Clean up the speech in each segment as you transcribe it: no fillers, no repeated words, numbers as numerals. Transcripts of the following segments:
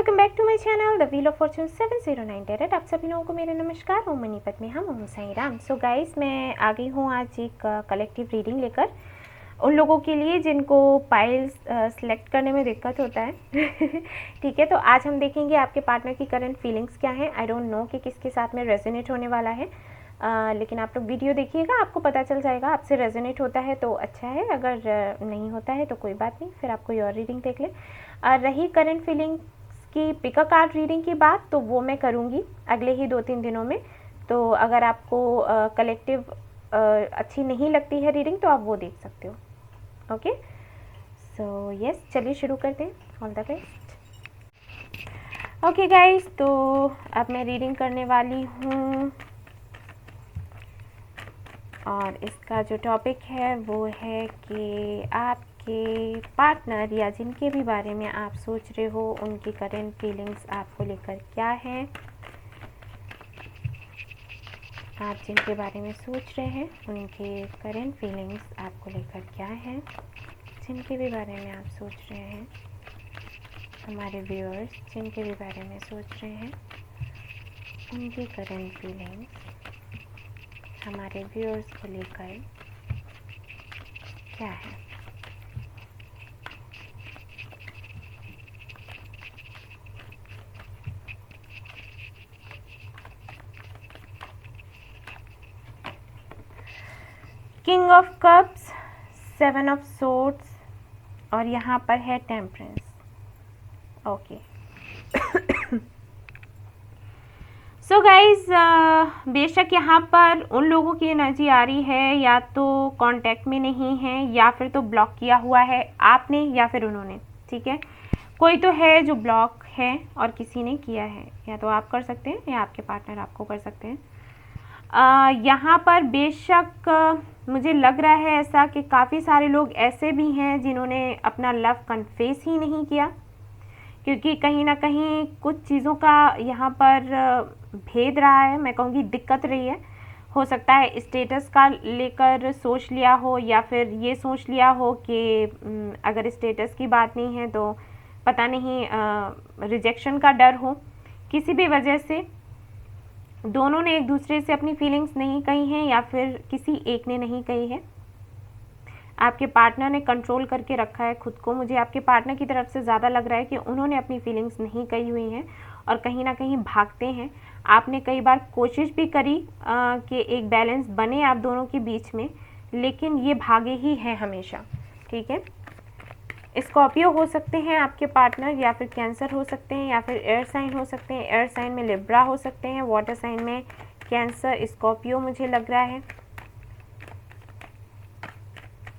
Welcome back to my channel the wheel of fortune 709 tarot. आप सभी लोगों को मेरे नमस्कार। ओम मनीपत में हम ओम साई राम। सो गाइस, मैं आ गई हूँ आज एक कलेक्टिव रीडिंग लेकर उन लोगों के लिए जिनको पाइल्स सेलेक्ट करने में दिक्कत होता है। ठीक है, तो आज हम देखेंगे आपके पार्टनर की करंट फीलिंग्स क्या हैं। आई डोंट नो कि किसके साथ में रेजोनेट होने वाला है, लेकिन आप लोग वीडियो देखिएगा, आपको पता चल जाएगा। आपसे रेजोनेट होता है तो अच्छा है, अगर नहीं होता है तो कोई बात नहीं, फिर आप कोई और रीडिंग देख लें। रही करंट फीलिंग्स की पिका कार्ड रीडिंग की बात, तो वो मैं करूँगी अगले ही 2-3 दिनों में। तो अगर आपको कलेक्टिव अच्छी नहीं लगती है रीडिंग तो आप वो देख सकते हो। ओके, सो यस, चलिए शुरू करते हैं। All the best. Okay guys, तो अब मैं रीडिंग करने वाली हूँ और इसका जो टॉपिक है वो है कि आपके पार्टनर या जिनके भी बारे में आप सोच रहे हो उनकी करंट फीलिंग्स आपको लेकर क्या है। आप जिनके बारे में सोच रहे हैं उनके करंट फीलिंग्स आपको लेकर क्या है। जिनके भी बारे में आप सोच रहे हैं, हमारे व्यूअर्स जिनके भी बारे में सोच रहे हैं उनकी करंट फीलिंग्स हमारे व्यूअर्स को लेकर क्या है। King of cups, 7 of swords और यहाँ पर है टेम्परेंस। ओके, सो गाइज, बेशक यहाँ पर उन लोगों की एनर्जी आ रही है, या तो कांटेक्ट में नहीं है या फिर तो ब्लॉक किया हुआ है आपने या फिर उन्होंने। ठीक है, कोई तो है जो ब्लॉक है और किसी ने किया है, या तो आप कर सकते हैं या आपके पार्टनर आपको कर सकते हैं। यहाँ पर बेशक मुझे लग रहा है ऐसा कि काफ़ी सारे लोग ऐसे भी हैं जिन्होंने अपना लव कन्फेस ही नहीं किया, क्योंकि कहीं ना कहीं कुछ चीज़ों का यहाँ पर भेद रहा है, मैं कहूँगी दिक्कत रही है। हो सकता है स्टेटस का लेकर सोच लिया हो, या फिर ये सोच लिया हो कि अगर स्टेटस की बात नहीं है तो पता नहीं रिजेक्शन का डर हो। किसी भी वजह से दोनों ने एक दूसरे से अपनी फीलिंग्स नहीं कही हैं, या फिर किसी एक ने नहीं कही है। आपके पार्टनर ने कंट्रोल करके रखा है खुद को। मुझे आपके पार्टनर की तरफ से ज़्यादा लग रहा है कि उन्होंने अपनी फीलिंग्स नहीं कही हुई हैं और कहीं ना कहीं भागते हैं। आपने कई बार कोशिश भी करी कि एक बैलेंस बने आप दोनों के बीच में, लेकिन ये भागे ही हैं हमेशा। ठीक है, स्कॉर्पियो हो सकते हैं आपके पार्टनर, या फिर कैंसर हो सकते हैं, या फिर एयर साइन हो सकते हैं। एयर साइन में लिब्रा हो सकते हैं, वाटर साइन में कैंसर, स्कॉर्पियो मुझे लग रहा है।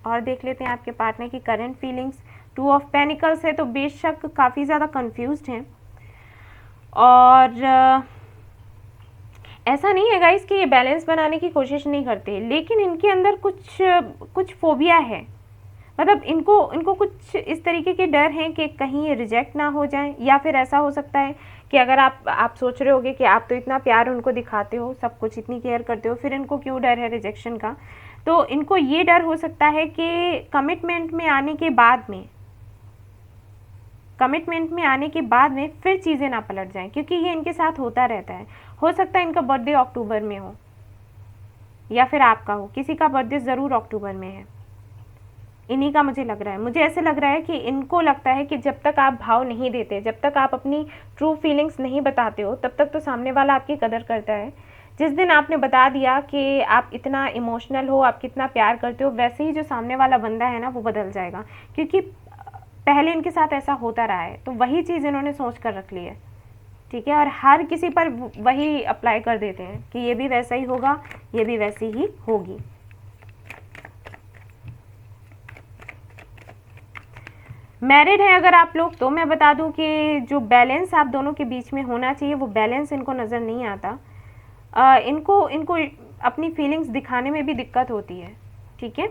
और देख लेते हैं आपके पार्टनर की करंट फीलिंग्स। 2 ऑफ पेनिकल्स है, तो बेशक काफ़ी ज़्यादा कंफ्यूज्ड हैं। और ऐसा नहीं है गाइस कि ये बैलेंस बनाने की कोशिश नहीं करते, लेकिन इनके अंदर कुछ फोबिया है। मतलब इनको कुछ इस तरीके के डर हैं कि कहीं ये रिजेक्ट ना हो जाएं, या फिर ऐसा हो सकता है कि अगर आप सोच रहे होगे कि आप तो इतना प्यार उनको दिखाते हो, सब कुछ इतनी केयर करते हो, फिर इनको क्यों डर है रिजेक्शन का। तो इनको ये डर हो सकता है कि कमिटमेंट में आने के बाद में फिर चीज़ें ना पलट जाएं, क्योंकि ये इनके साथ होता रहता है। हो सकता है इनका बर्थडे अक्टूबर में हो, या फिर आपका हो, किसी का बर्थडे ज़रूर अक्टूबर में है। इन्हीं का मुझे लग रहा है। मुझे ऐसे लग रहा है कि इनको लगता है कि जब तक आप भाव नहीं देते, जब तक आप अपनी ट्रू फीलिंग्स नहीं बताते हो, तब तक तो सामने वाला आपकी कदर करता है। जिस दिन आपने बता दिया कि आप इतना इमोशनल हो, आप कितना प्यार करते हो, वैसे ही जो सामने वाला बंदा है ना वो बदल जाएगा, क्योंकि पहले इनके साथ ऐसा होता रहा है। तो वही चीज़ इन्होंने सोच कर रख ली है। ठीक है, और हर किसी पर वही अप्लाई कर देते हैं कि ये भी वैसा ही होगा, ये भी वैसी ही होगी। मैरिड है अगर आप लोग, तो मैं बता दूं कि जो बैलेंस आप दोनों के बीच में होना चाहिए वो बैलेंस इनको नज़र नहीं आता। इनको अपनी फीलिंग्स दिखाने में भी दिक्कत होती है। ठीक है,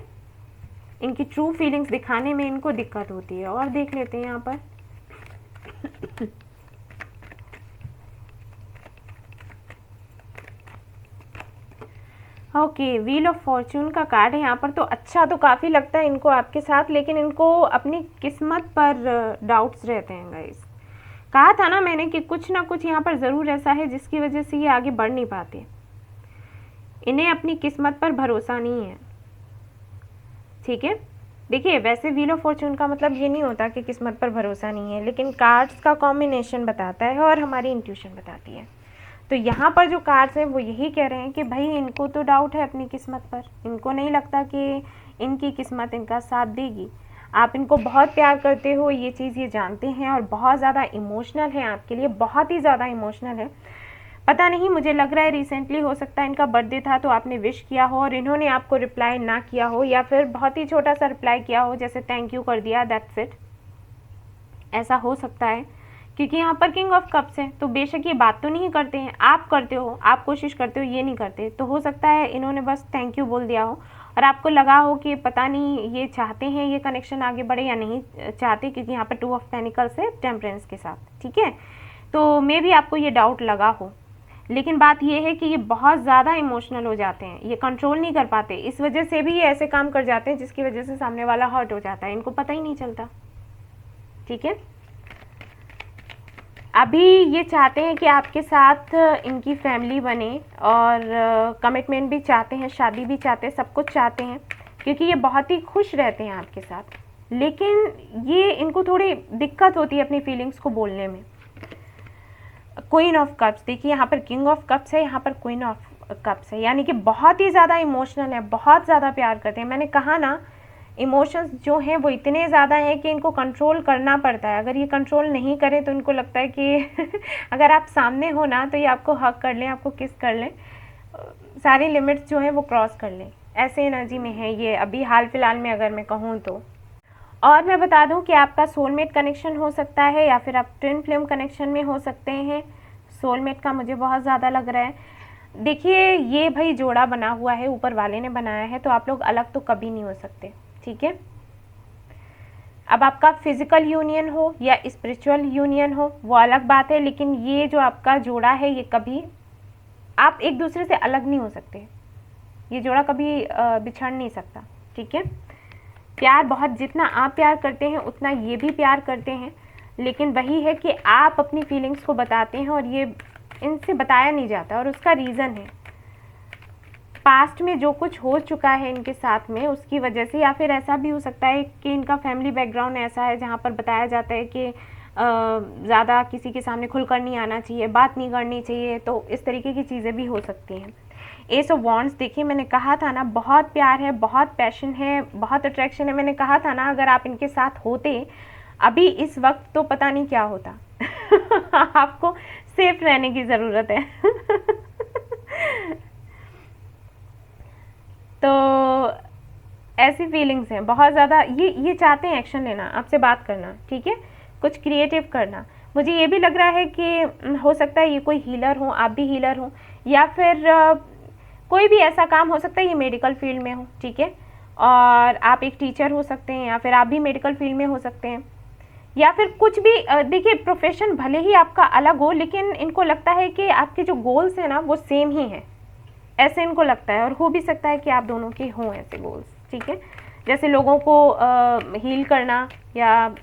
इनकी ट्रू फीलिंग्स दिखाने में इनको दिक्कत होती है। और देख लेते हैं यहाँ पर ओके, व्हील ऑफ फॉर्चून का कार्ड है यहाँ पर। तो अच्छा तो काफ़ी लगता है इनको आपके साथ, लेकिन इनको अपनी किस्मत पर डाउट्स रहते हैं गाइस। कहा था ना मैंने कि कुछ ना कुछ यहाँ पर ज़रूर ऐसा है जिसकी वजह से ये आगे बढ़ नहीं पाते। इन्हें अपनी किस्मत पर भरोसा नहीं है, ठीक है। देखिए वैसे व्हील ऑफ फॉर्चून का मतलब ये नहीं होता कि किस्मत पर भरोसा नहीं है, लेकिन कार्ड्स का कॉम्बिनेशन बताता है और हमारी इंट्यूशन बताती है। तो यहाँ पर जो कार्ड्स हैं वो यही कह रहे हैं कि भाई इनको तो डाउट है अपनी किस्मत पर, इनको नहीं लगता कि इनकी किस्मत इनका साथ देगी। आप इनको बहुत प्यार करते हो, ये चीज़ ये जानते हैं, और बहुत ज़्यादा इमोशनल है आपके लिए, बहुत ही ज़्यादा इमोशनल है। पता नहीं, मुझे लग रहा है रिसेंटली हो सकता है इनका बर्थडे था तो आपने विश किया हो और इन्होंने आपको रिप्लाई ना किया हो, या फिर बहुत ही छोटा सा रिप्लाई किया हो, जैसे थैंक यू कर दिया, दैट्स इट। ऐसा हो सकता है क्योंकि यहाँ पर किंग ऑफ कप्स है, तो बेशक ये बात तो नहीं करते हैं, आप करते हो, आप कोशिश करते हो, ये नहीं करते। तो हो सकता है इन्होंने बस थैंक यू बोल दिया हो और आपको लगा हो कि पता नहीं ये चाहते हैं ये कनेक्शन आगे बढ़े या नहीं चाहते, क्योंकि यहाँ पर 2 ऑफ पेनिकल्स है टेम्परेंस के साथ, ठीक है। तो मे भी आपको ये डाउट लगा हो, लेकिन बात ये है कि ये बहुत ज़्यादा इमोशनल हो जाते हैं, ये कंट्रोल नहीं कर पाते, इस वजह से भी ये ऐसे काम कर जाते हैं जिसकी वजह से सामने वाला हर्ट हो जाता है, इनको पता ही नहीं चलता, ठीक है। अभी ये चाहते हैं कि आपके साथ इनकी फैमिली बने और कमिटमेंट भी चाहते हैं, शादी भी चाहते हैं, सब कुछ चाहते हैं, क्योंकि ये बहुत ही खुश रहते हैं आपके साथ। लेकिन ये इनको थोड़ी दिक्कत होती है अपनी फीलिंग्स को बोलने में। क्वीन ऑफ कप्स, देखिए यहाँ पर किंग ऑफ कप्स है, यहाँ पर क्वीन ऑफ कप्स है, यानी कि बहुत ही ज़्यादा इमोशनल है, बहुत ज़्यादा प्यार करते हैं। मैंने कहा ना, इमोशंस जो हैं वो इतने ज़्यादा हैं कि इनको कंट्रोल करना पड़ता है। अगर ये कंट्रोल नहीं करें तो इनको लगता है कि अगर आप सामने हो ना तो ये आपको हग कर लें, आपको किस कर लें, सारी लिमिट्स जो हैं वो क्रॉस कर लें, ऐसे एनर्जी में है ये अभी हाल फिलहाल में, अगर मैं कहूँ तो। और मैं बता दूं कि आपका सोलमेट कनेक्शन हो सकता है या फिर आप ट्विन फ्लेम कनेक्शन में हो सकते हैं। सोलमेट का मुझे बहुत ज़्यादा लग रहा है। देखिए ये भाई जोड़ा बना हुआ है, ऊपर वाले ने बनाया है, तो आप लोग अलग तो कभी नहीं हो सकते, ठीक है। अब आपका फिजिकल यूनियन हो या स्पिरिचुअल यूनियन हो वो अलग बात है, लेकिन ये जो आपका जोड़ा है ये कभी, आप एक दूसरे से अलग नहीं हो सकते, ये जोड़ा कभी बिछड़ नहीं सकता, ठीक है। प्यार बहुत, जितना आप प्यार करते हैं उतना ये भी प्यार करते हैं, लेकिन वही है कि आप अपनी फीलिंग्स को बताते हैं और ये इनसे बताया नहीं जाता, और उसका रीज़न है पास्ट में जो कुछ हो चुका है इनके साथ में, उसकी वजह से। या फिर ऐसा भी हो सकता है कि इनका फैमिली बैकग्राउंड ऐसा है जहाँ पर बताया जाता है कि ज़्यादा किसी के सामने खुलकर नहीं आना चाहिए, बात नहीं करनी चाहिए, तो इस तरीके की चीज़ें भी हो सकती हैं। एस ऑफ वॉन्ड्स, देखिए मैंने कहा था ना, बहुत प्यार है, बहुत पैशन है, बहुत अट्रैक्शन है। मैंने कहा था ना अगर आप इनके साथ होते अभी इस वक्त तो पता नहीं क्या होता। आपको सेफ रहने की ज़रूरत है। तो ऐसी फीलिंग्स हैं बहुत ज़्यादा, ये चाहते हैं एक्शन लेना, आपसे बात करना, ठीक है, कुछ क्रिएटिव करना। मुझे ये भी लग रहा है कि हो सकता है ये कोई हीलर हो, आप भी हीलर हो, या फिर कोई भी ऐसा काम हो सकता है, ये मेडिकल फील्ड में हो, ठीक है, और आप एक टीचर हो सकते हैं, या फिर आप भी मेडिकल फील्ड में हो सकते हैं, या फिर कुछ भी। देखिए प्रोफेशन भले ही आपका अलग हो, लेकिन इनको लगता है कि आपके जो गोल्स हैं ना वो सेम ही हैं, ऐसे इनको लगता है। और हो भी सकता है कि आप दोनों के हों ऐसे गोल्स, ठीक है, जैसे लोगों को हील करना, या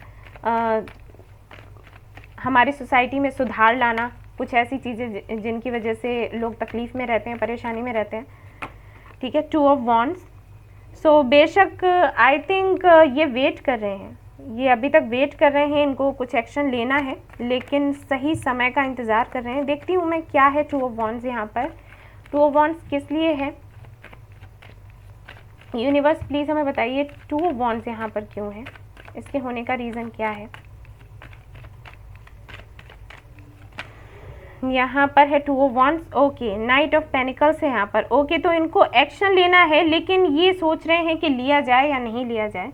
हमारी सोसाइटी में सुधार लाना, कुछ ऐसी चीज़ें जिनकी वजह से लोग तकलीफ़ में रहते हैं, परेशानी में रहते हैं, ठीक है। 2 ऑफ वॉन्ड्स, सो बेशक आई थिंक ये वेट कर रहे हैं, ये अभी तक वेट कर रहे हैं, इनको कुछ एक्शन लेना है, लेकिन सही समय का इंतज़ार कर रहे हैं। देखती हूँ मैं क्या है 2 ऑफ वॉन्ड्स यहाँ पर। 2 ऑफ वॉन्ड्स किस लिए है, यूनिवर्स प्लीज़ हमें बताइए 2 ऑफ वॉन्ड्स यहाँ पर क्यों है, इसके होने का रीज़न क्या है। यहाँ पर है 2 of wands, okay, night of pentacles है यहाँ पर, ओके। तो इनको एक्शन लेना है, लेकिन ये सोच रहे हैं कि लिया जाए या नहीं लिया जाए।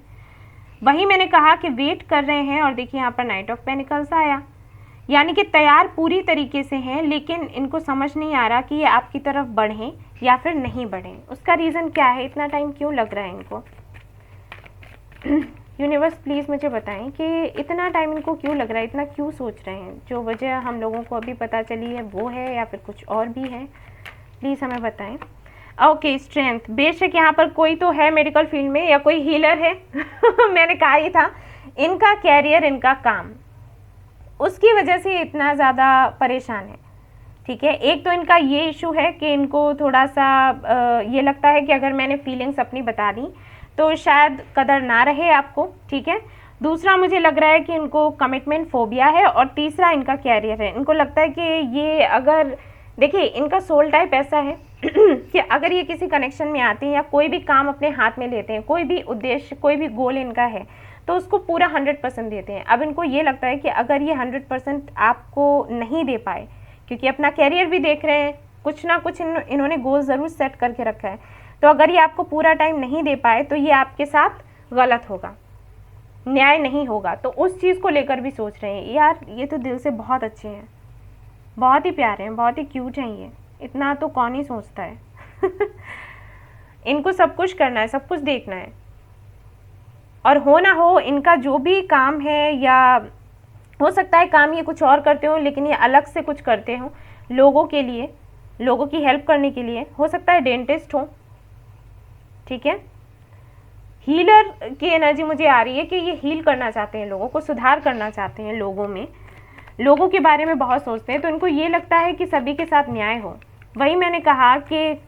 वही मैंने कहा कि वेट कर रहे हैं, और देखिए यहाँ पर नाइट ऑफ पेनिकल्स आया, यानी कि तैयार पूरी तरीके से हैं, लेकिन इनको समझ नहीं आ रहा कि ये आपकी तरफ बढ़ें या फिर नहीं बढ़ें। उसका रीज़न क्या है, इतना टाइम क्यों लग रहा है इनको। यूनिवर्स प्लीज़ मुझे बताएं कि इतना टाइम इनको क्यों लग रहा है, इतना क्यों सोच रहे हैं। जो वजह हम लोगों को अभी पता चली है वो है या फिर कुछ और भी है, प्लीज़ हमें बताएं। ओके, स्ट्रेंथ, बेशक यहाँ पर कोई तो है मेडिकल फील्ड में या कोई हीलर है। मैंने कहा ही था, इनका कैरियर, इनका काम, उसकी वजह से इतना ज़्यादा परेशान है। ठीक है, एक तो इनका ये इशू है कि इनको थोड़ा सा ये लगता है कि अगर मैंने फीलिंग्स अपनी बता दी तो शायद कदर ना रहे आपको। ठीक है, दूसरा मुझे लग रहा है कि इनको कमिटमेंट फोबिया है, और तीसरा इनका कैरियर है। इनको लगता है कि ये अगर, देखिए इनका सोल टाइप ऐसा है कि अगर ये किसी कनेक्शन में आते हैं या कोई भी काम अपने हाथ में लेते हैं, कोई भी उद्देश्य, कोई भी गोल इनका है, तो उसको पूरा 100% देते हैं। अब इनको ये लगता है कि अगर ये 100% आपको नहीं दे पाए, क्योंकि अपना कैरियर भी देख रहे हैं, कुछ ना कुछ इन्होंने गोल ज़रूर सेट करके रखा है, तो अगर ये आपको पूरा टाइम नहीं दे पाए तो ये आपके साथ गलत होगा, न्याय नहीं होगा। तो उस चीज़ को लेकर भी सोच रहे हैं। यार ये तो दिल से बहुत अच्छे हैं, बहुत ही प्यारे हैं, बहुत ही क्यूट हैं, ये इतना तो कौन ही सोचता है इनको सब कुछ करना है, सब कुछ देखना है, और हो ना हो इनका जो भी काम है, या हो सकता है काम ये कुछ और करते हो लेकिन ये अलग से कुछ करते हो लोगों के लिए, लोगों की हेल्प करने के लिए, हो सकता है डेंटिस्ट हो। ठीक है, हीलर की एनर्जी मुझे आ रही है कि ये हील करना चाहते हैं, लोगों को सुधार करना चाहते हैं, लोगों में, लोगों के बारे में बहुत सोचते हैं। तो इनको ये लगता है कि सभी के साथ न्याय हो। वही मैंने कहा कि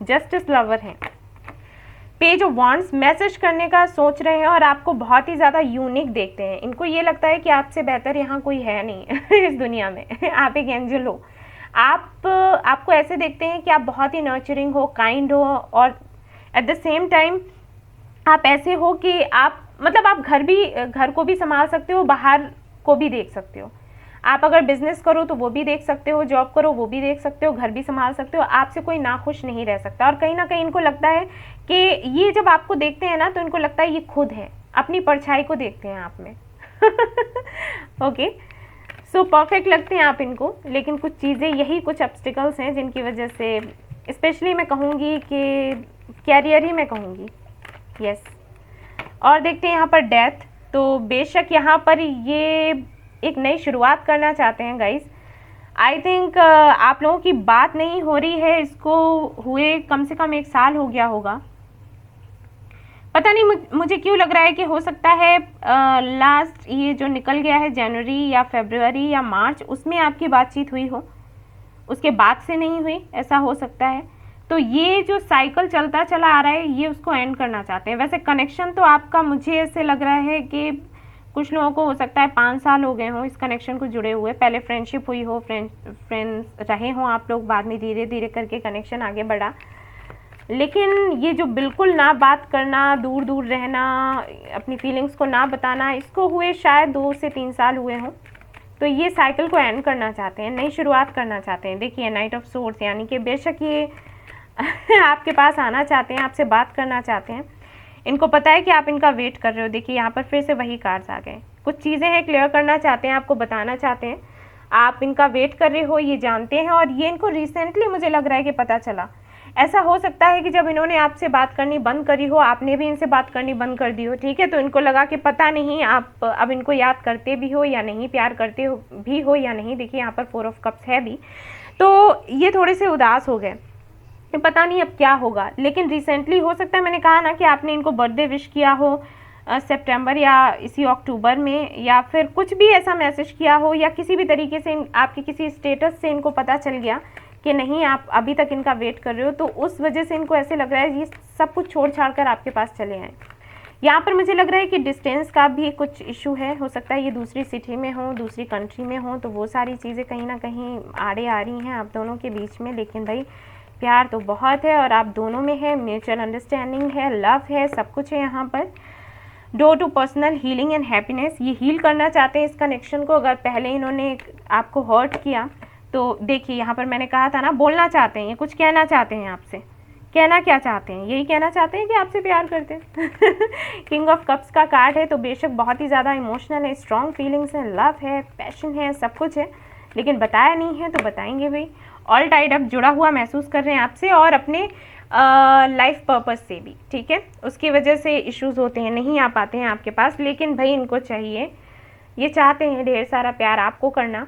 जस्टिस लवर हैं। पेज ऑफ वांड्स, मैसेज करने का सोच रहे हैं और आपको बहुत ही ज़्यादा यूनिक देखते हैं। इनको ये लगता है कि आपसे बेहतर यहाँ कोई है नहीं इस दुनिया में आप एक एंजल हो। आपको ऐसे देखते हैं कि आप बहुत ही नर्चरिंग हो, काइंड हो, और एट द सेम टाइम आप ऐसे हो कि आप मतलब आप घर को भी संभाल सकते हो, बाहर को भी देख सकते हो। आप अगर बिजनेस करो तो वो भी देख सकते हो, जॉब करो वो भी देख सकते हो, घर भी संभाल सकते हो। आपसे कोई नाखुश नहीं रह सकता। और कहीं ना कहीं इनको लगता है कि ये जब आपको देखते हैं ना तो इनको लगता है ये खुद है, अपनी परछाई को देखते हैं आप में ओके, सो परफेक्ट लगते हैं आप इनको, लेकिन कुछ चीज़ें, यही कुछ ऑब्स्टिकल्स हैं जिनकी वजह से, स्पेशली मैं कहूँगी कि कैरियर ही मैं कहूँगी। यस, और देखते हैं यहाँ पर डेथ। तो बेशक यहाँ पर ये एक नई शुरुआत करना चाहते हैं गाइस। आई थिंक आप लोगों की बात नहीं हो रही है, इसको हुए कम से कम 1 साल हो गया होगा। पता नहीं मुझे क्यों लग रहा है कि हो सकता है लास्ट ये जो निकल गया है जनवरी या फरवरी या मार्च, उसमें आपकी बातचीत हुई हो, उसके बाद से नहीं हुई, ऐसा हो सकता है। तो ये जो साइकिल चलता चला आ रहा है ये उसको एंड करना चाहते हैं। वैसे कनेक्शन तो आपका मुझे ऐसे लग रहा है कि कुछ लोगों को हो सकता है 5 साल हो गए हों इस कनेक्शन को जुड़े हुए। पहले फ्रेंडशिप हुई हो, फ्रेंड्स रहे हों आप लोग, बाद में धीरे धीरे करके कनेक्शन आगे बढ़ा। लेकिन ये जो बिल्कुल ना बात करना, दूर दूर रहना, अपनी फीलिंग्स को ना बताना, इसको हुए शायद 2 से 3 साल हुए हों। तो ये साइकिल को एंड करना चाहते हैं, नई शुरुआत करना चाहते हैं। देखिए नाइट ऑफ सोर्ड्स, यानी कि बेशक ये आपके पास आना चाहते हैं, आपसे बात करना चाहते हैं। इनको पता है कि आप इनका वेट कर रहे हो। देखिए यहाँ पर फिर से वही कार्ड्स आ गए। कुछ चीज़ें हैं क्लियर करना चाहते हैं, आपको बताना चाहते हैं, आप इनका वेट कर रहे हो, ये जानते हैं। और ये इनको रिसेंटली मुझे लग रहा है कि पता चला। ऐसा हो सकता है कि जब इन्होंने आपसे बात करनी बंद करी हो, आपने भी इनसे बात करनी बंद कर दी हो। ठीक है, तो इनको लगा कि पता नहीं आप अब इनको याद करते भी हो या नहीं, प्यार करते हो भी हो या नहीं। देखिए यहाँ पर 4 ऑफ कप्स है भी, तो ये थोड़े से उदास हो गए, पता नहीं अब क्या होगा। लेकिन रिसेंटली हो सकता है, मैंने कहा ना कि आपने इनको बर्थडे विश किया हो सितंबर या इसी अक्टूबर में, या फिर कुछ भी ऐसा मैसेज किया हो, या किसी भी तरीके से आपके किसी स्टेटस से इनको पता चल गया कि नहीं आप अभी तक इनका वेट कर रहे हो, तो उस वजह से इनको ऐसे लग रहा है ये सब कुछ छोड़ छाड़ कर आपके पास चले आए। यहाँ पर मुझे लग रहा है कि डिस्टेंस का भी कुछ इशू है। हो सकता है ये दूसरी सिटी में हो, दूसरी कंट्री में हो, तो वो सारी चीज़ें कहीं ना कहीं आड़े आ रही हैं आप दोनों के बीच में। लेकिन भाई प्यार तो बहुत है और आप दोनों में है, म्यूचुअल अंडरस्टैंडिंग है, लव है, सब कुछ है यहाँ पर। Door to personal healing and happiness, ये हील करना चाहते हैं इस कनेक्शन को। अगर पहले इन्होंने आपको हर्ट किया तो देखिए यहाँ पर मैंने कहा था ना, बोलना चाहते हैं, ये कुछ कहना चाहते हैं आपसे। कहना क्या चाहते हैं? यही कहना चाहते हैं कि आपसे प्यार करते हैं किंग ऑफ कप्स का कार्ड है, तो बेशक बहुत ही ज़्यादा इमोशनल है, स्ट्रॉन्ग फीलिंग्स है, लव है, पैशन है, सब कुछ है, लेकिन बताया नहीं है तो बताएंगे भाई। ऑल टाइड अप, जुड़ा हुआ महसूस कर रहे हैं आपसे और अपने लाइफ पर्पस से भी। ठीक है, उसकी वजह से इश्यूज होते हैं, नहीं आ पाते हैं आपके पास, लेकिन भाई इनको चाहिए, ये चाहते हैं ढेर सारा प्यार आपको करना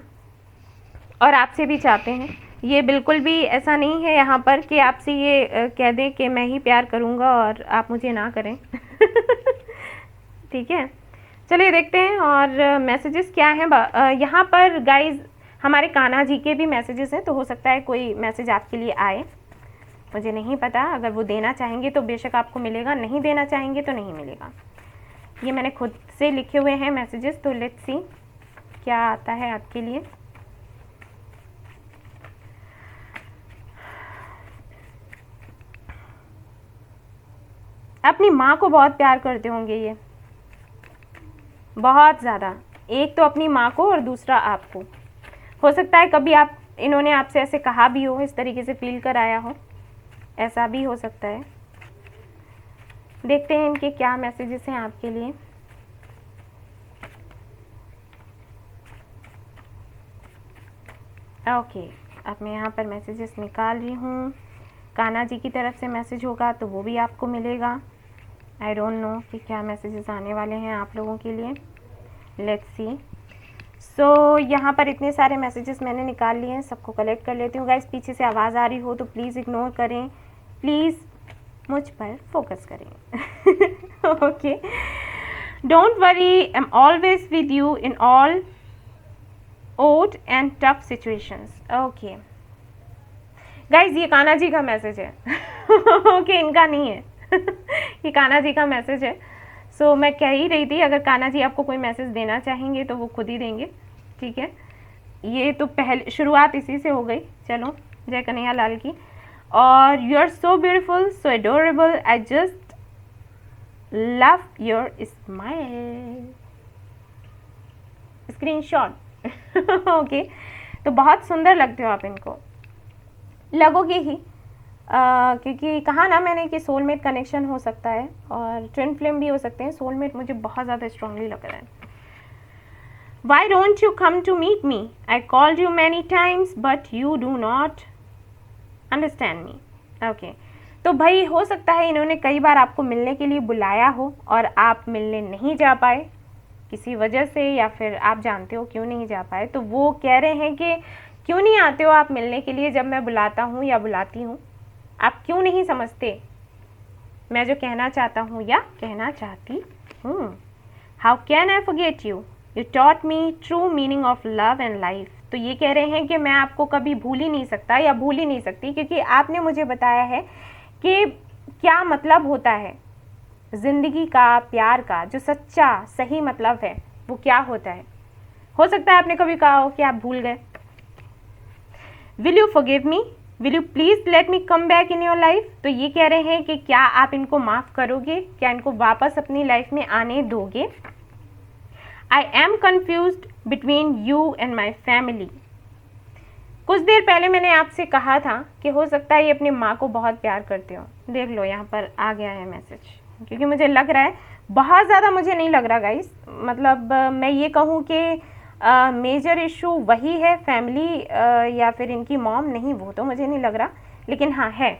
और आपसे भी चाहते हैं। ये बिल्कुल भी ऐसा नहीं है यहाँ पर कि आपसे ये कह दें कि मैं ही प्यार करूँगा और आप मुझे ना करें ठीक है, चलिए देखते हैं और मैसेजेस क्या हैं। यहाँ पर गाइज हमारे कान्हा जी के भी मैसेजेस हैं, तो हो सकता है कोई मैसेज आपके लिए आए, मुझे नहीं पता। अगर वो देना चाहेंगे तो बेशक आपको मिलेगा, नहीं देना चाहेंगे तो नहीं मिलेगा। ये मैंने खुद से लिखे हुए हैं मैसेजेस, तो लेट्स सी क्या आता है आपके लिए। अपनी माँ को बहुत प्यार करते होंगे ये, बहुत ज़्यादा। एक तो अपनी माँ को और दूसरा आपको। हो सकता है कभी इन्होंने आपसे ऐसे कहा भी हो, इस तरीके से फील कराया हो, ऐसा भी हो सकता है। देखते हैं इनके क्या मैसेजेस हैं आपके लिए। ओके, अब मैं यहाँ पर मैसेजेस निकाल रही हूँ। कान्हा जी की तरफ से मैसेज होगा तो वो भी आपको मिलेगा। आई डोंट नो कि क्या मैसेजेस आने वाले हैं आप लोगों के लिए। Let's see. सो यहाँ पर इतने सारे मैसेजेस मैंने निकाल लिए हैं, सबको कलेक्ट कर लेती हूँ। गाइस पीछे से आवाज़ आ रही हो तो प्लीज़ इग्नोर करें, प्लीज़ मुझ पर फोकस करें। Okay, don't worry, I am always with you in all odd and tough situations. Okay guys, ये कान्हा जी का मैसेज है। ओके, इनका नहीं है। ये कान्हा जी का मैसेज है। सो मैं कह ही रही थी, अगर कान्हा जी आपको कोई मैसेज देना चाहेंगे तो वो खुद ही देंगे, ठीक है। ये तो पहले शुरुआत इसी से हो गई। चलो, जय कन्हैया लाल की। और you are so beautiful, so adorable, I just love your smile. Screenshot. Okay, तो बहुत सुंदर लगते हो आप, इनको लगोगे ही। क्योंकि कहा ना मैंने कि सोलमेट कनेक्शन हो सकता है और ट्विन फ्लेम भी हो सकते हैं। सोलमेट मुझे बहुत ज़्यादा स्ट्रांगली लग रहा है। Why don't you come to meet me? I called you many times but you do not understand me. Okay. तो भाई हो सकता है इन्होंने कई बार आपको मिलने के लिए बुलाया हो और आप मिलने नहीं जा पाए किसी वजह से, या फिर आप जानते हो क्यों नहीं जा पाए। तो वो कह रहे हैं कि क्यों नहीं आते हो आप मिलने के लिए जब मैं बुलाता हूँ या बुलाती हूँ। आप क्यों नहीं समझते मैं जो कहना चाहता हूँ या कहना चाहती हूँ। How can I forget you, you taught me true meaning of love and life. तो ये कह रहे हैं कि मैं आपको कभी भूल ही नहीं सकता या भूल ही नहीं सकती, क्योंकि आपने मुझे बताया है कि क्या मतलब होता है ज़िंदगी का, प्यार का जो सच्चा सही मतलब है वो क्या होता है। हो सकता है आपने कभी कहा हो कि आप भूल गए। Will you forgive me, will you please let me come back in your life. तो ये कह रहे हैं कि क्या आप इनको माफ़ करोगे, क्या इनको वापस अपनी लाइफ में आने दोगे। I am confused between you and my family. कुछ देर पहले मैंने आपसे कहा था कि हो सकता है ये अपनी माँ को बहुत प्यार करते हो। देख लो यहाँ पर आ गया है मैसेज, क्योंकि मुझे लग रहा है, बहुत ज़्यादा मुझे नहीं लग रहा गाइस, मतलब मैं ये कहूँ कि मेजर इशू वही है फैमिली या फिर इनकी मॉम, नहीं वो तो मुझे नहीं लग रहा, लेकिन हाँ है।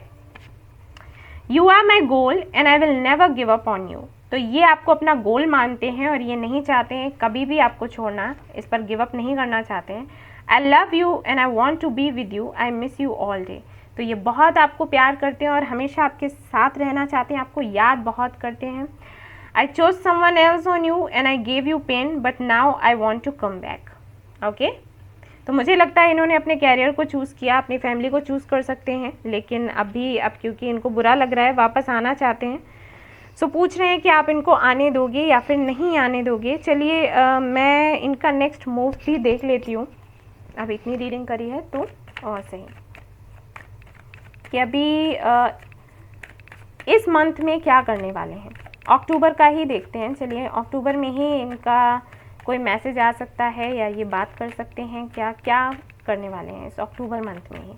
You are my goal and I will never give up on you. तो ये आपको अपना गोल मानते हैं और ये नहीं चाहते हैं कभी भी आपको छोड़ना, इस पर गिव अप नहीं करना चाहते हैं। I love you and I want to be with you, I miss you all day. तो ये बहुत आपको प्यार करते हैं और हमेशा आपके साथ रहना चाहते हैं, आपको याद बहुत करते हैं। I chose someone else on you and I gave you pain but now I want to come back. Okay, तो मुझे लगता है इन्होंने अपने कैरियर को चूज़ किया, अपनी फैमिली को चूज़ कर सकते हैं, लेकिन अब क्योंकि इनको बुरा लग रहा है वापस आना चाहते हैं। सो पूछ रहे हैं कि आप इनको आने दोगे या फिर नहीं आने दोगे। चलिए मैं इनका नेक्स्ट मूव भी देख लेती हूँ। अब इतनी रीडिंग करी है तो और सही कि अभी इस मंथ में क्या करने वाले हैं। अक्टूबर का ही देखते हैं। चलिए अक्टूबर में ही इनका कोई मैसेज आ सकता है या ये बात कर सकते हैं क्या क्या करने वाले हैं इस अक्टूबर मंथ में ही।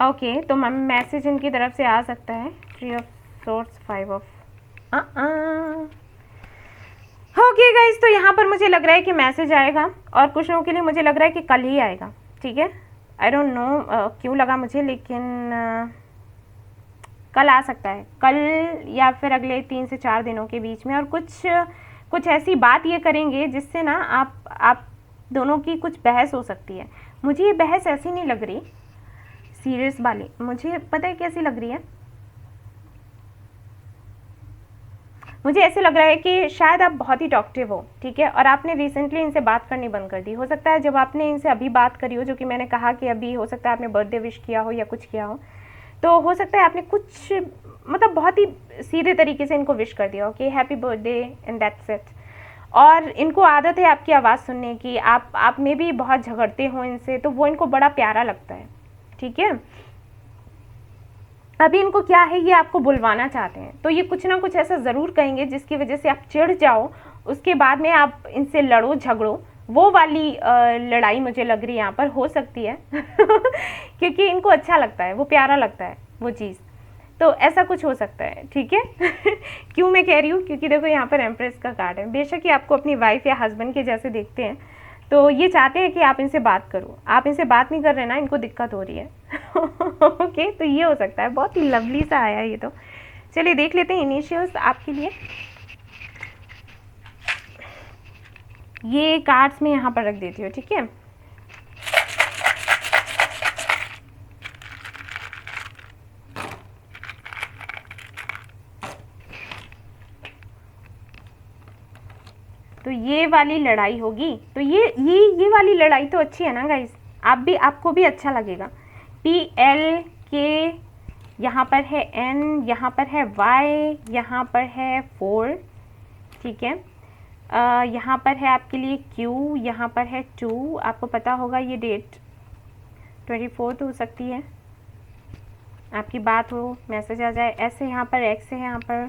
ओके, तो मैसेज इनकी तरफ से आ सकता है। 3 of swords, 5 of okay guys, तो यहाँ पर मुझे लग रहा है कि मैसेज आएगा और कुछ लोगों के लिए मुझे लग रहा है कि कल ही आएगा। ठीक है, आई डोंट नो क्यों लगा मुझे, लेकिन कल आ सकता है, कल या फिर अगले 3 से 4 दिनों के बीच में। और कुछ ऐसी बात ये करेंगे जिससे ना आप दोनों की कुछ बहस हो सकती है। मुझे ये बहस ऐसी नहीं लग रही सीरियस वाली, मुझे पता है कैसी लग रही है, मुझे ऐसे लग रहा है कि शायद आप बहुत ही टॉकटिव हो, ठीक है, और आपने रिसेंटली इनसे बात करनी बंद कर दी। हो सकता है जब आपने इनसे अभी बात करी हो, जो कि मैंने कहा कि अभी हो सकता है आपने बर्थडे विश किया हो या कुछ किया हो, तो हो सकता है आपने कुछ मतलब बहुत ही सीधे तरीके से इनको विश कर दिया हो कि happy birthday and that's it. और इनको आदत है आपकी आवाज़ सुनने की, आप में भी बहुत झगड़ते हो इनसे, तो वो इनको बड़ा प्यारा लगता है, ठीक है। अभी इनको क्या है, ये आपको बुलवाना चाहते हैं, तो ये कुछ ना कुछ ऐसा ज़रूर कहेंगे जिसकी वजह से आप चिढ़ जाओ, उसके बाद में आप इनसे लड़ो झगड़ो। वो वाली लड़ाई मुझे लग रही है यहाँ पर हो सकती है क्योंकि इनको अच्छा लगता है, वो प्यारा लगता है वो चीज़, तो ऐसा कुछ हो सकता है, ठीक है क्यों मैं कह रही हूँ, क्योंकि देखो यहाँ पर एम्प्रेस का कार्ड है। बेशक ही आपको अपनी वाइफ या हस्बैंड के जैसे देखते हैं, तो ये चाहते हैं कि आप इनसे बात करो, आप इनसे बात नहीं कर रहे ना, इनको दिक्कत हो रही है ओके, तो ये हो सकता है। बहुत ही लवली सा आया ये तो। चलिए देख लेते हैं इनिशियल्स आपके लिए। ये कार्ड्स मैं यहाँ पर रख देती हूँ, ठीक है। तो ये वाली लड़ाई होगी, तो ये वाली लड़ाई तो अच्छी है ना गाइस, आपको भी अच्छा लगेगा। PLK, यहाँ पर है N, यहाँ पर है Y, यहाँ पर है 4, ठीक है। यहाँ पर है आपके लिए Q, यहाँ पर है 2, आपको पता होगा ये डेट 24 हो सकती है, आपकी बात हो, मैसेज आ जाए। S है यहाँ पर, X है यहाँ पर,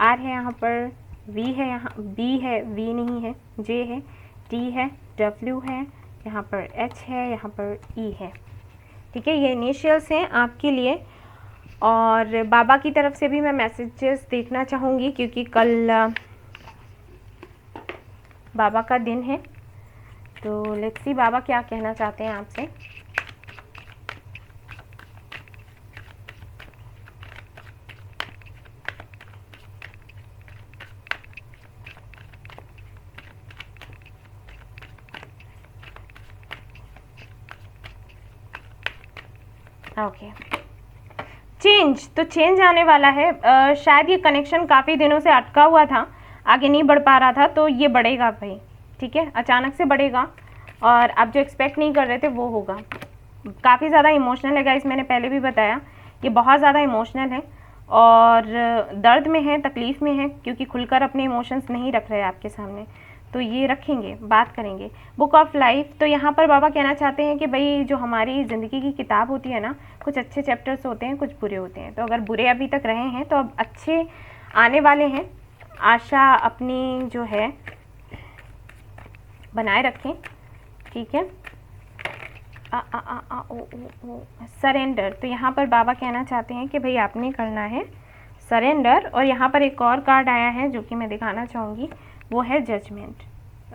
R है यहाँ पर, V है यहाँ, B है, V नहीं है, J है, T है, W है, यहाँ पर H है, यहाँ पर E है, ठीक है। ये इनिशियल्स हैं आपके लिए। और बाबा की तरफ से भी मैं मैसेजेस देखना चाहूँगी क्योंकि कल बाबा का दिन है, तो लेट्स सी बाबा क्या कहना चाहते हैं आपसे। ओके, चेंज, तो चेंज आने वाला है। शायद ये कनेक्शन काफ़ी दिनों से अटका हुआ था, आगे नहीं बढ़ पा रहा था, तो ये बढ़ेगा भाई, ठीक है, अचानक से बढ़ेगा और आप जो एक्सपेक्ट नहीं कर रहे थे वो होगा। काफ़ी ज़्यादा इमोशनल है गाइस, मैंने पहले भी बताया, ये बहुत ज़्यादा इमोशनल है और दर्द में है, तकलीफ़ में है, क्योंकि खुलकर अपने इमोशंस नहीं रख रहे आपके सामने, तो ये रखेंगे, बात करेंगे। बुक ऑफ लाइफ, तो यहाँ पर बाबा कहना चाहते हैं कि भाई जो हमारी ज़िंदगी की किताब होती है ना, कुछ अच्छे चैप्टर्स होते हैं, कुछ बुरे होते हैं, तो अगर बुरे अभी तक रहे हैं तो अब अच्छे आने वाले हैं। आशा अपनी जो है बनाए रखें, ठीक है। सरेंडर, तो यहाँ पर बाबा कहना चाहते हैं कि भाई आपने करना है सरेंडर। और यहाँ पर एक और कार्ड आया है जो कि मैं दिखाना चाहूँगी, वो है judgement.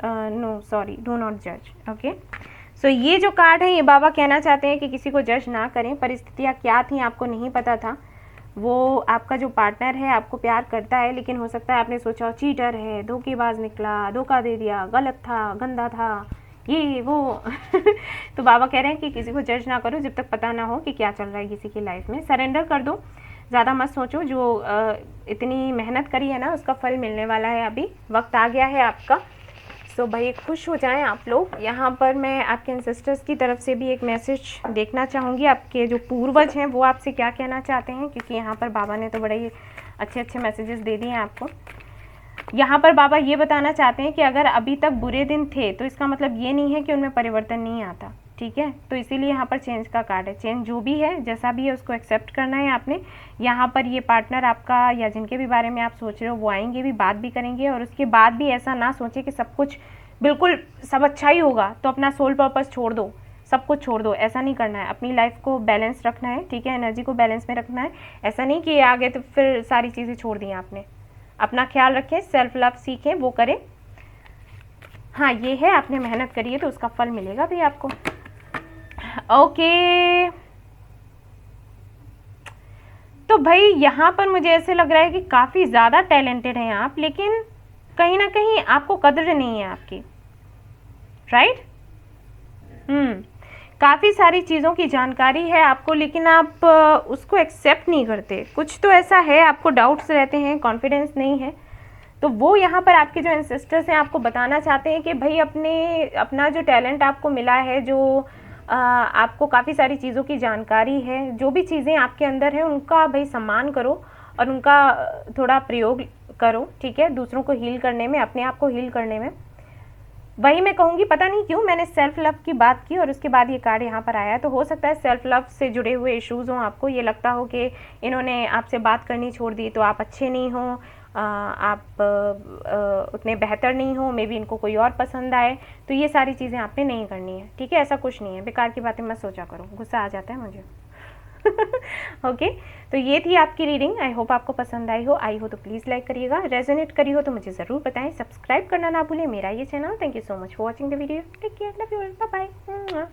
No sorry, do not जज, ओके। सो ये जो कार्ड है, ये बाबा कहना चाहते हैं कि किसी को जज ना करें। परिस्थितियाँ क्या थी आपको नहीं पता था, वो आपका जो पार्टनर है आपको प्यार करता है, लेकिन हो सकता है आपने सोचा चीटर है, धोखेबाज निकला, धोखा दे दिया, गलत था, गंदा था, ये वो तो बाबा कह रहे हैं कि किसी को जज ना करो जब तक पता ना हो कि क्या चल रहा है किसी की लाइफ में। सरेंडर कर दो, ज़्यादा मत सोचो, जो इतनी मेहनत करी है ना उसका फल मिलने वाला है, अभी वक्त आ गया है आपका। सो भाई खुश हो जाएं आप लोग। यहाँ पर मैं आपके एंसेस्टर्स की तरफ से भी एक मैसेज देखना चाहूँगी, आपके जो पूर्वज हैं वो आपसे क्या कहना चाहते हैं, क्योंकि यहाँ पर बाबा ने तो बड़े ही अच्छे अच्छे मैसेजेस दे दिए हैं आपको। यहाँ पर बाबा ये बताना चाहते हैं कि अगर अभी तक बुरे दिन थे तो इसका मतलब ये नहीं है कि उनमें परिवर्तन नहीं आता, ठीक है। तो इसीलिए यहाँ पर चेंज का कार्ड है। चेंज जो भी है, जैसा भी है, उसको एक्सेप्ट करना है आपने। यहाँ पर ये पार्टनर आपका या जिनके भी बारे में आप सोच रहे हो वो आएंगे भी, बात भी करेंगे, और उसके बाद भी ऐसा ना सोचे कि सब कुछ बिल्कुल सब अच्छा ही होगा तो अपना सोल पर्पस छोड़ दो, सब कुछ छोड़ दो। ऐसा नहीं करना है, अपनी लाइफ को बैलेंस रखना है, ठीक है, एनर्जी को बैलेंस में रखना है। ऐसा नहीं कि आ गए तो फिर सारी चीज़ें छोड़ दी आपने। अपना ख्याल रखें, सेल्फ लव सीखें, वो करें। हाँ ये है, आपने मेहनत करी है तो उसका फल मिलेगा भी आपको। ओके, तो भाई यहाँ पर मुझे ऐसे लग रहा है कि काफ़ी ज़्यादा टैलेंटेड हैं आप, लेकिन कहीं ना कहीं आपको कदर नहीं है आपकी, राइट। काफ़ी सारी चीज़ों की जानकारी है आपको, लेकिन आप उसको एक्सेप्ट नहीं करते। कुछ तो ऐसा है, आपको डाउट्स रहते हैं, कॉन्फिडेंस नहीं है। तो वो यहाँ पर आपके जो एंसेस्टर्स हैं आपको बताना चाहते हैं कि भाई अपना जो टैलेंट आपको मिला है, जो आपको काफ़ी सारी चीज़ों की जानकारी है, जो भी चीज़ें आपके अंदर हैं उनका भाई सम्मान करो और उनका थोड़ा प्रयोग करो, ठीक है, दूसरों को हील करने में, अपने आप को हील करने में। वही मैं कहूँगी, पता नहीं क्यों मैंने सेल्फ लव की बात की और उसके बाद ये कार्ड यहाँ पर आया है। तो हो सकता है सेल्फ लव से जुड़े हुए इश्यूज़ हों, आपको ये लगता हो कि इन्होंने आपसे बात करनी छोड़ दी तो आप अच्छे नहीं हो, आप उतने बेहतर नहीं हो, मे बी इनको कोई और पसंद आए। तो ये सारी चीज़ें आपने नहीं करनी है, ठीक है, ऐसा कुछ नहीं है, बेकार की बातें मत सोचा करो, गुस्सा आ जाता है मुझे। ओके तो ये थी आपकी रीडिंग। आई होप आपको पसंद आई हो तो प्लीज़ लाइक करिएगा, रेजोनेट करी हो तो मुझे ज़रूर बताएं, सब्सक्राइब करना ना भूलें मेरा ये चैनल। Thank you so much for watching the video, take care, love you, bye bye.